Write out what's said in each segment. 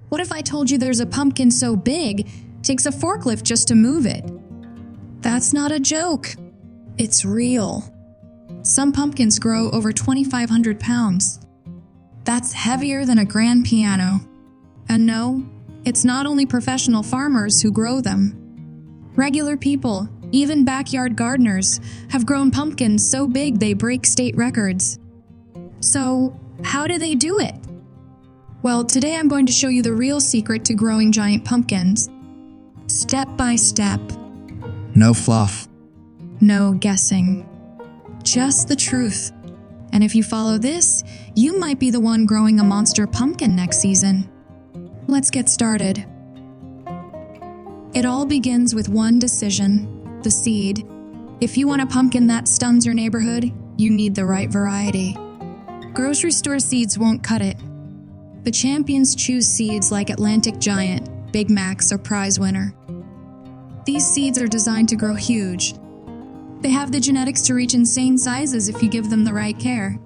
What if I told you there's a pumpkin so big, it takes a forklift just to move it? That's not a joke. It's real. Some pumpkins grow over 2,500 pounds. That's heavier than a grand piano. And no, it's not only professional farmers who grow them. Regular people, even backyard gardeners, have grown pumpkins so big they break state records. So, how do they do it? Well, today I'm going to show you the real secret to growing giant pumpkins. Step by step. No fluff. No guessing. Just the truth. And if you follow this, you might be the one growing a monster pumpkin next season. Let's get started. It all begins with one decision, the seed. If you want a pumpkin that stuns your neighborhood, you need the right variety. Grocery store seeds won't cut it. The champions choose seeds like Atlantic Giant, Big Macs, or Prize Winner. These seeds are designed to grow huge. They have the genetics to reach insane sizes if you give them the right care.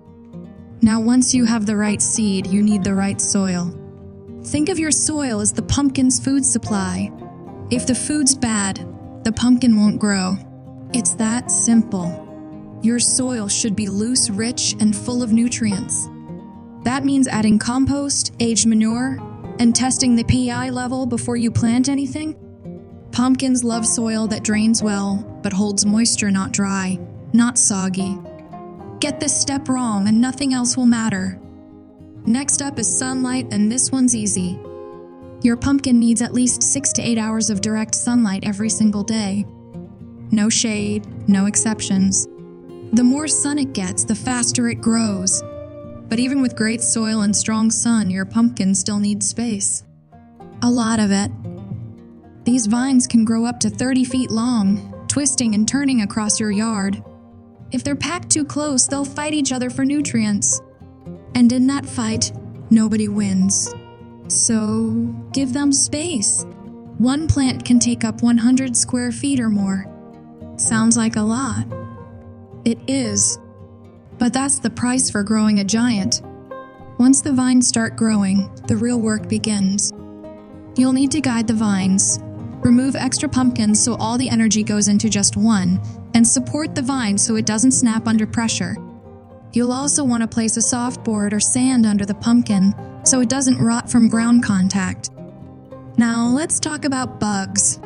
Now, once you have the right seed, you need the right soil. Think of your soil as the pumpkin's food supply. If the food's bad, the pumpkin won't grow. It's that simple. Your soil should be loose, rich, and full of nutrients. That means adding compost, aged manure, and testing the pH level before you plant anything. Pumpkins love soil that drains well, but holds moisture, not dry, not soggy. Get this step wrong and nothing else will matter. Next up is sunlight, and this one's easy. Your pumpkin needs at least 6 to 8 hours of direct sunlight every single day. No shade, no exceptions. The more sun it gets, the faster it grows. But even with great soil and strong sun, your pumpkin still needs space. A lot of it. These vines can grow up to 30 feet long, twisting and turning across your yard. If they're packed too close, they'll fight each other for nutrients. And in that fight, nobody wins. So, give them space. One plant can take up 100 square feet or more. Sounds like a lot. It is. But that's the price for growing a giant. Once the vines start growing, the real work begins. You'll need to guide the vines. Remove extra pumpkins so all the energy goes into just one, and support the vine so it doesn't snap under pressure. You'll also want to place a soft board or sand under the pumpkin so it doesn't rot from ground contact. Now let's talk about bugs.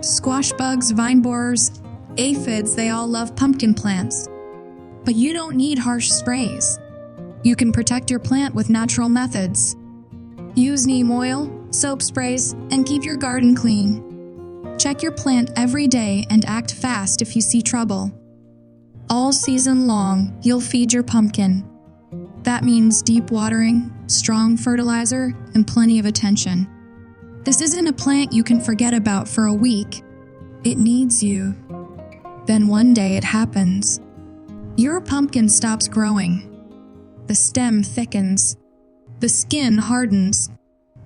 Squash bugs, vine borers, aphids, they all love pumpkin plants. But you don't need harsh sprays. You can protect your plant with natural methods. Use neem oil, soap sprays, and keep your garden clean. Check your plant every day and act fast if you see trouble. All season long, you'll feed your pumpkin. That means deep watering, strong fertilizer, and plenty of attention. This isn't a plant you can forget about for a week. It needs you. Then one day it happens. Your pumpkin stops growing. The stem thickens. The skin hardens.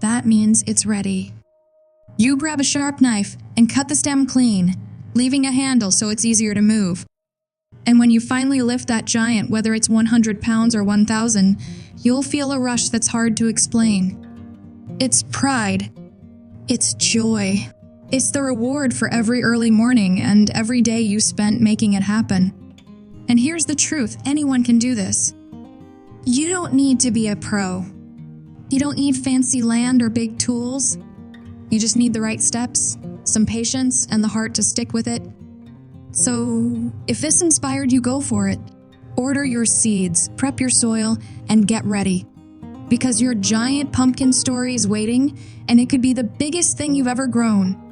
That means it's ready. You grab a sharp knife and cut the stem clean, leaving a handle so it's easier to move. And when you finally lift that giant, whether it's 100 pounds or 1,000, you'll feel a rush that's hard to explain. It's pride. It's joy. It's the reward for every early morning and every day you spent making it happen. And here's the truth, anyone can do this. You don't need to be a pro. You don't need fancy land or big tools. You just need the right steps, some patience, and the heart to stick with it. So, if this inspired you, go for it. Order your seeds, prep your soil, and get ready. Because your giant pumpkin story is waiting, and it could be the biggest thing you've ever grown.